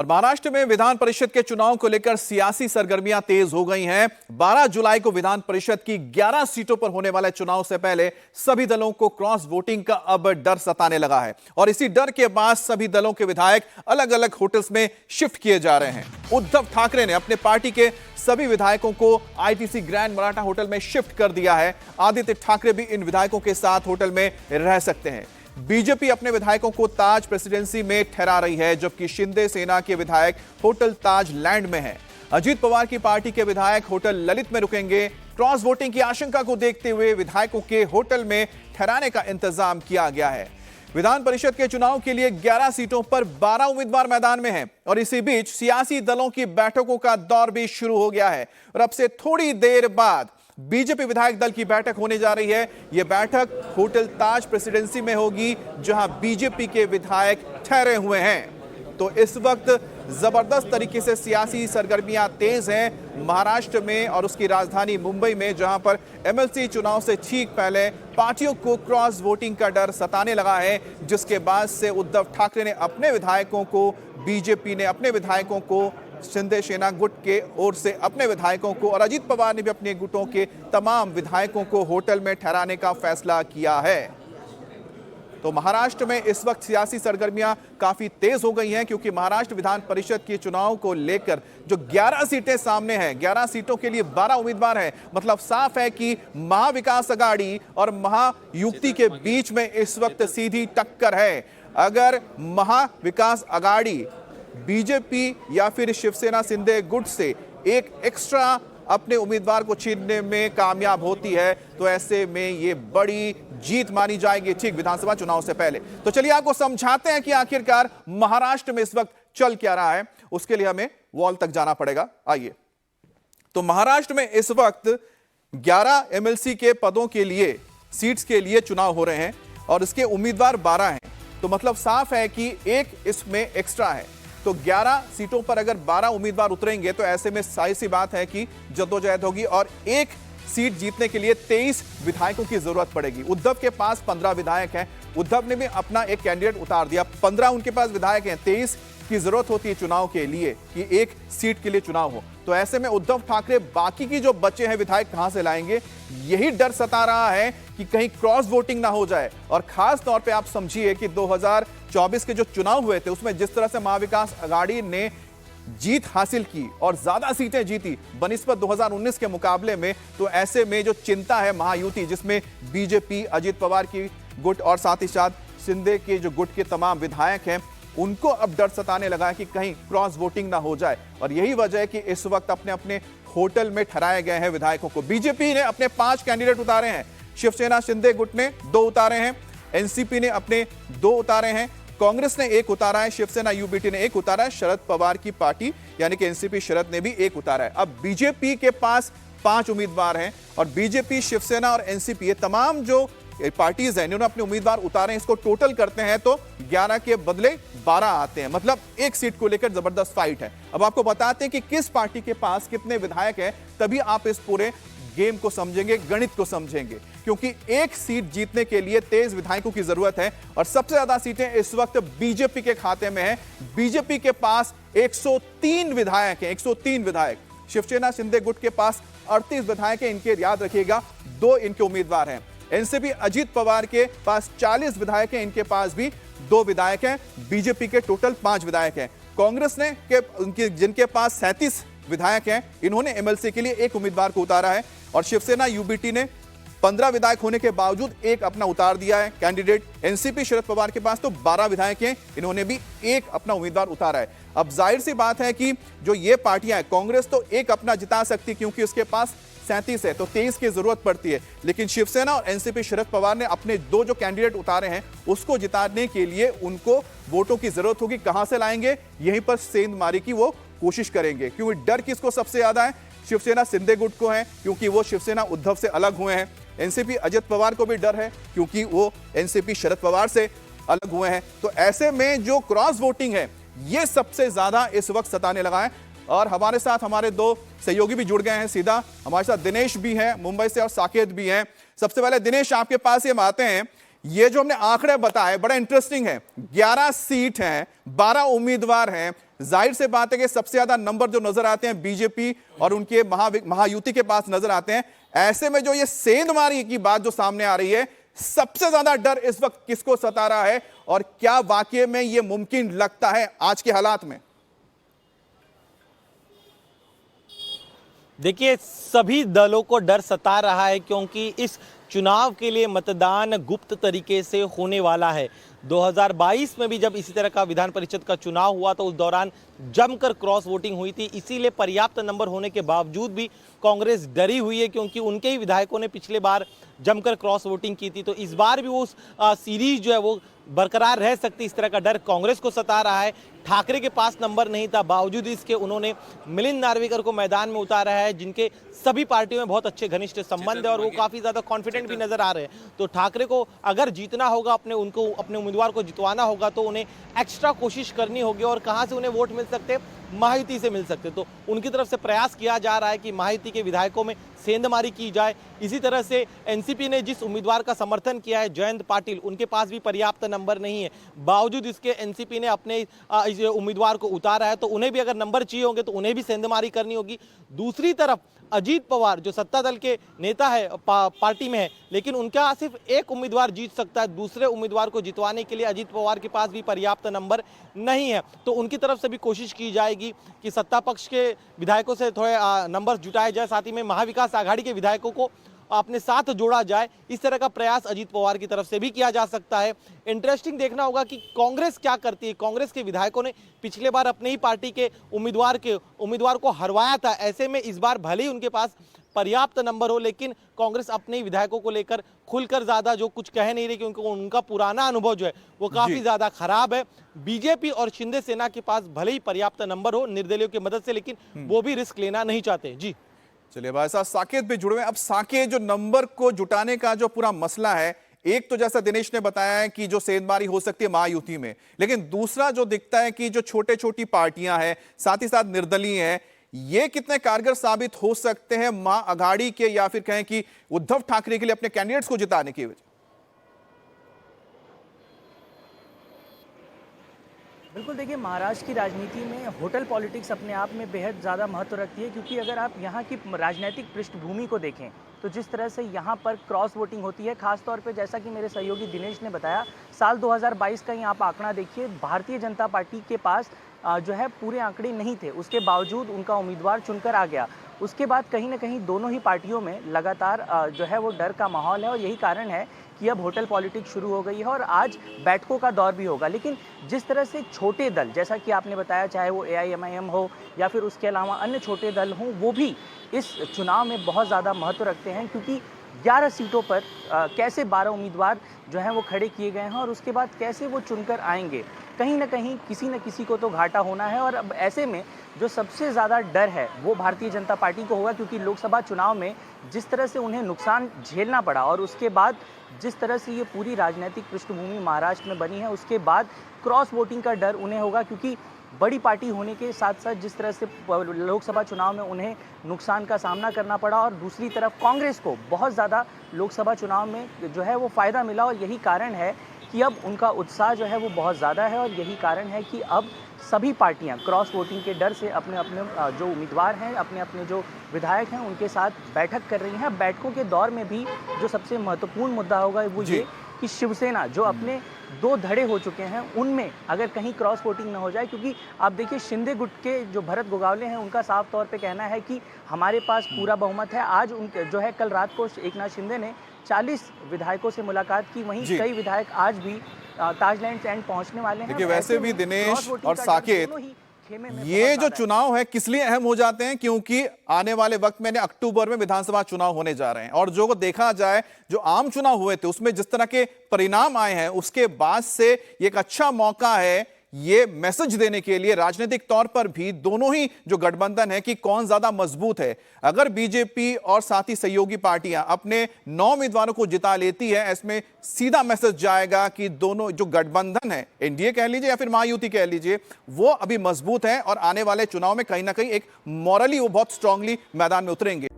और महाराष्ट्र में विधान परिषद के चुनाव को लेकर सियासी सरगर्मियां तेज हो गई हैं। 12 जुलाई को विधान परिषद की 11 सीटों पर होने वाले चुनाव से पहले सभी दलों को क्रॉस वोटिंग का अब डर सताने लगा है और इसी डर के बाद सभी दलों के विधायक अलग अलग होटल्स में शिफ्ट किए जा रहे हैं। उद्धव ठाकरे ने अपने पार्टी के सभी विधायकों को आईटीसी ग्रैंड मराठा होटल में शिफ्ट कर दिया है। आदित्य ठाकरे भी इन विधायकों के साथ होटल में रह सकते हैं। बीजेपी अपने विधायकों को ताज प्रेसिडेंसी में ठहरा रही है, जबकि शिंदे सेना के विधायक होटल ताज लैंड में हैं। अजीत पवार की पार्टी के विधायक होटल ललित में रुकेंगे। क्रॉस वोटिंग की आशंका को देखते हुए विधायकों के होटल में ठहराने का इंतजाम किया गया है। विधान परिषद के चुनाव के लिए 11 सीटों पर 12 उम्मीदवार मैदान में हैं और इसी बीच सियासी दलों की बैठकों का दौर भी शुरू हो गया है और अब से थोड़ी देर बाद बीजेपी विधायक दल की बैठक होने जा रही है। यह बैठक होटल ताज प्रेसिडेंसी में होगी, जहां बीजेपी के विधायक ठहरे हुए हैं। तो इस वक्त जबरदस्त तरीके से सियासी सरगर्मियां तेज हैं महाराष्ट्र में और उसकी राजधानी मुंबई में, जहां पर एमएलसी चुनाव से ठीक पहले पार्टियों को क्रॉस वोटिंग का डर सताने लगा है, जिसके बाद से उद्धव ठाकरे ने अपने विधायकों को, बीजेपी ने अपने विधायकों को, शिंदे सेना गुट के ओर से अपने विधायकों को और अजीत पवार ने भी अपने गुटों के तमाम विधायकों को होटल में ठहराने का फैसला किया है। तो महाराष्ट्र में इस वक्त सियासी सरगर्मियां काफी तेज हो गई हैं, क्योंकि महाराष्ट्र विधान परिषद के चुनाव को लेकर जो 11 सीटें सामने हैं, 11 सीटों के लिए 12 उम्मीदवार हैं। मतलब साफ है कि महाविकास अघाड़ी और महायुक्ति के बीच में इस वक्त सीधी टक्कर है। अगर महाविकास अघाड़ी बीजेपी या फिर शिवसेना शिंदे गुट से एक एक्स्ट्रा अपने उम्मीदवार को छीनने में कामयाब होती है, तो ऐसे में ये बड़ी जीत मानी जाएगी ठीक विधानसभा चुनाव से पहले। तो चलिए आपको समझाते हैं कि आखिरकार महाराष्ट्र में इस वक्त चल क्या रहा है। उसके लिए हमें वॉल तक जाना पड़ेगा। आइए, तो महाराष्ट्र में इस वक्त 11 एमएलसी के पदों के लिए, सीट्स के लिए चुनाव हो रहे हैं और इसके उम्मीदवार 12 हैं। तो मतलब साफ है कि एक इसमें एक्स्ट्रा है। तो 11 सीटों पर अगर 12 उम्मीदवार उतरेंगे तो ऐसे में सारी सी बात है कि जद्दोजहद होगी और एक सीट जीतने के लिए 23 विधायकों की जरूरत पड़ेगी। उद्धव के पास 15 विधायक हैं। उद्धव ने भी अपना एक कैंडिडेट उतार दिया। 15 उनके पास विधायक हैं। 23 की जरूरत होती है चुनाव के लिए कि एक सीट के लिए चुनाव हो। तो ऐसे में उद्धव ठाकरे बाकी की जो बचे हैं विधायक कहां से लाएंगे, यही डर सता रहा है कि कहीं क्रॉस वोटिंग ना हो जाए। और खास तौर पे आप समझिए कि 2024 के जो चुनाव हुए थे उसमें जिस तरह से महाविकास अघाड़ी ने जीत हासिल की और ज्यादा सीटें जीती बनिस्बत 2019 के मुकाबले में, तो ऐसे में जो चिंता है महायुति, जिसमें बीजेपी, अजीत पवार की गुट और साथ ही साथ शिंदे के जो गुट के तमाम विधायक हैं, उनको अब डर सताने लगा है कि कहीं क्रॉस वोटिंग ना हो जाए। और यही वजह है कि इस वक्त अपने अपने होटल में ठहराए गए हैं विधायकों को। बीजेपी ने अपने 5 कैंडिडेट उतारे हैं। शिवसेना शिंदे गुट ने 2 उतारे हैं। एनसीपी ने अपने 2 उतारे हैं। कांग्रेस ने 1 उतारा है। शिवसेना यूबीटी ने 1 उतारा है। शरद पवार की पार्टी यानी कि एनसीपी शरद ने भी 1 उतारा है। अब बीजेपी के पास 5 उम्मीदवार हैं और बीजेपी, शिवसेना और एनसीपी, ये तमाम जो पार्टीज हैं, इन्होंने अपने उम्मीदवार उतारे हैं। इसको टोटल करते हैं तो 11 के बदले 12 आते हैं। मतलब एक सीट को लेकर जबरदस्त फाइट है। अब आपको बताते हैं कि किस पार्टी के पास कितने विधायक हैं, तभी आप इस पूरे गेम को समझेंगे, गणित को समझेंगे। क्योंकि एक सीट जीतने के लिए 23 विधायकों की जरूरत है और सबसे ज्यादा सीटें इस वक्त बीजेपी के खाते में है। बीजेपी के पास 103 विधायक हैं, 103 विधायक। शिवसेना शिंदे गुट के पास 38 विधायक हैं। इनके याद रखिएगा 2 इनके उम्मीदवार हैं। एनसीपी अजीत पवार के पास 40 विधायक हैं। इनके पास भी 2 विधायक हैं। बीजेपी के टोटल 5 विधायक हैं। कांग्रेस ने जिनके पास 37 विधायक हैं, इन्होंने एमएलसी के लिए 1 उम्मीदवार को उतारा है। और शिवसेना यूबीटी ने 15 विधायक होने के बावजूद 1 अपना उतार दिया है कैंडिडेट। एनसीपी शरद पवार के पास तो 12 विधायक हैं, इन्होंने भी 1 अपना उम्मीदवार उतारा है। अब जाहिर सी बात है कि जो ये पार्टियां हैं, कांग्रेस तो 1 अपना जिता सकती क्योंकि उसके पास 37 है, तो 23 की जरूरत पड़ती है। लेकिन शिवसेना और एनसीपी शरद पवार ने अपने 2 जो कैंडिडेट उतारे हैं, उसको जिताने के लिए उनको वोटों की जरूरत होगी। कहां से लाएंगे, यहीं पर सेंधमारी की वो कोशिश करेंगे। क्योंकि डर किसको सबसे ज्यादा है, शिवसेना शिंदे गुट को है, क्योंकि वो शिवसेना उद्धव से अलग हुए हैं। एनसीपी अजित पवार को भी डर है, क्योंकि वो एनसीपी शरद पवार से अलग हुए हैं। तो ऐसे में जो क्रॉस वोटिंग है, ये सबसे ज्यादा इस वक्त सताने लगा है। और हमारे साथ हमारे 2 सहयोगी भी जुड़ गए हैं सीधा। हमारे साथ दिनेश भी हैं मुंबई से और साकेत भी हैं। सबसे पहले दिनेश, आपके पास ये हम आते हैं। ये जो हमने आंकड़े बताए बड़ा इंटरेस्टिंग है। 11 सीट हैं, 12 उम्मीदवार हैं, जाहिर से बात है कि सबसे ज्यादा नंबर जो नजर आते हैं बीजेपी और उनके महायुति के पास नजर आते हैं। ऐसे में जो ये सेंधमारी की बात जो सामने आ रही है, सबसे ज्यादा डर इस वक्त किसको सता रहा है और क्या वाकई में ये मुमकिन लगता है आज के हालात में? देखिए, सभी दलों को डर सता रहा है क्योंकि इस चुनाव के लिए मतदान गुप्त तरीके से होने वाला है। 2022 में भी जब इसी तरह का विधान परिषद का चुनाव हुआ तो उस दौरान जमकर क्रॉस वोटिंग हुई थी। इसीलिए पर्याप्त नंबर होने के बावजूद भी कांग्रेस डरी हुई है क्योंकि उनके ही विधायकों ने पिछले बार जमकर क्रॉस वोटिंग की थी। तो इस बार भी वो सीरीज जो है वो बरकरार रह सकती, इस तरह का डर कांग्रेस को सता रहा है। ठाकरे के पास नंबर नहीं था, बावजूद इसके उन्होंने मिलिंद नार्वेकर को मैदान में उतारा है, जिनके सभी पार्टियों में बहुत अच्छे घनिष्ठ संबंध है और वो काफी ज्यादा कॉन्फिडेंट भी नजर आ रहे हैं। तो ठाकरे को अगर जीतना होगा, अपने उम्मीदवार को जितवाना होगा, तो उन्हें एक्स्ट्रा कोशिश करनी होगी। और कहां से उन्हें वोट मिल सकते? महायुति से मिल सकते। तो उनकी तरफ से प्रयास किया जा रहा है कि महायुति के विधायकों में सेंधमारी की जाए। इसी तरह से एनसीपी ने जिस उम्मीदवार का समर्थन किया है, जयंत पाटिल, उनके पास भी पर्याप्त नंबर नहीं है। बावजूद इसके एनसीपी ने अपने उम्मीदवार को उतारा है, तो उन्हें भी अगर नंबर चाहिए होंगे तो उन्हें भी सेंधमारी करनी होगी। दूसरी तरफ अजीत पवार जो सत्ता दल के नेता है, पार्टी में है, लेकिन उनका सिर्फ एक उम्मीदवार जीत सकता है। दूसरे उम्मीदवार को जितवाने के लिए अजीत पवार के पास भी पर्याप्त नंबर नहीं है। तो उनकी तरफ से भी कोशिश की जाएगी कि सत्ता पक्ष के विधायकों से थोड़े नंबर जुटाए जाए, साथ ही में महाविकास आघाड़ी के विधायकों को अपने साथ जोड़ा जाए। इस तरह का प्रयास अजीत पवार की तरफ से भी किया जा सकता है। इंटरेस्टिंग देखना होगा कि कांग्रेस क्या करती है। कांग्रेस के विधायकों ने पिछले बार अपने ही पार्टी के उम्मीदवार को हरवाया था। ऐसे में इस बार भले ही उनके पास पर्याप्त नंबर हो, लेकिन कांग्रेस अपने ही विधायकों को लेकर खुलकर ज्यादा जो कुछ कह नहीं रही, क्योंकि उनका पुराना अनुभव जो है वो काफी ज्यादा खराब है। बीजेपी और शिंदे सेना के पास भले ही पर्याप्त नंबर हो निर्दलीयों की मदद से, लेकिन वो भी रिस्क लेना नहीं चाहते। जी चलिए भाई साहब, साकेत भी जुड़े हुए हैं। अब साकेत, जो नंबर को जुटाने का जो पूरा मसला है, एक तो जैसा दिनेश ने बताया है कि जो सेंधमारी हो सकती है महायुति में, लेकिन दूसरा जो दिखता है कि जो छोटे छोटी पार्टियां हैं, साथ ही साथ निर्दलीय हैं, ये कितने कारगर साबित हो सकते हैं महाअघाड़ी के, या फिर कहें कि उद्धव ठाकरे के लिए अपने कैंडिडेट्स को जिताने की वजह? बिल्कुल, देखिए, महाराष्ट्र की राजनीति में होटल पॉलिटिक्स अपने आप में बेहद ज़्यादा महत्व रखती है, क्योंकि अगर आप यहाँ की राजनीतिक पृष्ठभूमि को देखें तो जिस तरह से यहाँ पर क्रॉस वोटिंग होती है, खासतौर पे जैसा कि मेरे सहयोगी दिनेश ने बताया, साल 2022 का ही आप आंकड़ा देखिए, भारतीय जनता पार्टी के पास जो है पूरे आंकड़े नहीं थे, उसके बावजूद उनका उम्मीदवार चुनकर आ गया। उसके बाद कहीं ना कहीं दोनों ही पार्टियों में लगातार जो है वो डर का माहौल है, और यही कारण है कि अब होटल पॉलिटिक्स शुरू हो गई है और आज बैठकों का दौर भी होगा। लेकिन जिस तरह से छोटे दल, जैसा कि आपने बताया, चाहे वो AIMIM हो या फिर उसके अलावा अन्य छोटे दल हों, वो भी इस चुनाव में बहुत ज़्यादा महत्व रखते हैं, क्योंकि 11 सीटों पर कैसे 12 उम्मीदवार जो हैं वो खड़े किए गए हैं और उसके बाद कैसे वो चुनकर आएंगे। कहीं ना कहीं किसी न किसी को तो घाटा होना है, और अब ऐसे में जो सबसे ज़्यादा डर है वो भारतीय जनता पार्टी को होगा, क्योंकि लोकसभा चुनाव में जिस तरह से उन्हें नुकसान झेलना पड़ा और उसके बाद जिस तरह से ये पूरी राजनीतिक पृष्ठभूमि महाराष्ट्र में बनी है, उसके बाद क्रॉस वोटिंग का डर उन्हें होगा, क्योंकि बड़ी पार्टी होने के साथ साथ जिस तरह से लोकसभा चुनाव में उन्हें नुकसान का सामना करना पड़ा, और दूसरी तरफ कांग्रेस को बहुत ज़्यादा लोकसभा चुनाव में जो है वो फ़ायदा मिला, और यही कारण है कि अब उनका उत्साह जो है वो बहुत ज़्यादा है। और यही कारण है कि अब सभी पार्टियां क्रॉस वोटिंग के डर से अपने अपने जो उम्मीदवार हैं, अपने अपने जो विधायक हैं, उनके साथ बैठक कर रही हैं। बैठकों के दौर में भी जो सबसे महत्वपूर्ण मुद्दा होगा वो ये कि शिवसेना जो अपने 2 धड़े हो चुके हैं, उनमें अगर कहीं क्रॉस वोटिंग ना हो जाए, क्योंकि आप देखिए शिंदे गुट के जो भरत गोगावले हैं, उनका साफ तौर पे कहना है कि हमारे पास पूरा बहुमत है। आज उनके जो है, कल रात को एकनाथ शिंदे ने 40 विधायकों से मुलाकात की, वहीं कई विधायक आज भी ताजलैंड एंड पहुंचने वाले हैं। देखिए, वैसे भी दिनेश और साकेत, ये जो चुनाव है किस लिए अहम हो जाते हैं, क्योंकि आने वाले वक्त में अक्टूबर में विधानसभा चुनाव होने जा रहे हैं, और जो देखा जाए जो आम चुनाव हुए थे उसमें जिस तरह के परिणाम आए हैं, उसके बाद से एक अच्छा मौका है ये मैसेज देने के लिए राजनीतिक तौर पर भी, दोनों ही जो गठबंधन है, कि कौन ज्यादा मजबूत है। अगर बीजेपी और साथ ही सहयोगी पार्टियां अपने 9 उम्मीदवारों को जिता लेती है, इसमें सीधा मैसेज जाएगा कि दोनों जो गठबंधन है, एनडीए कह लीजिए या फिर महायुति कह लीजिए, वो अभी मजबूत है और आने वाले चुनाव में कहीं ना कहीं एक मॉरली वो बहुत स्ट्रांगली मैदान में उतरेंगे।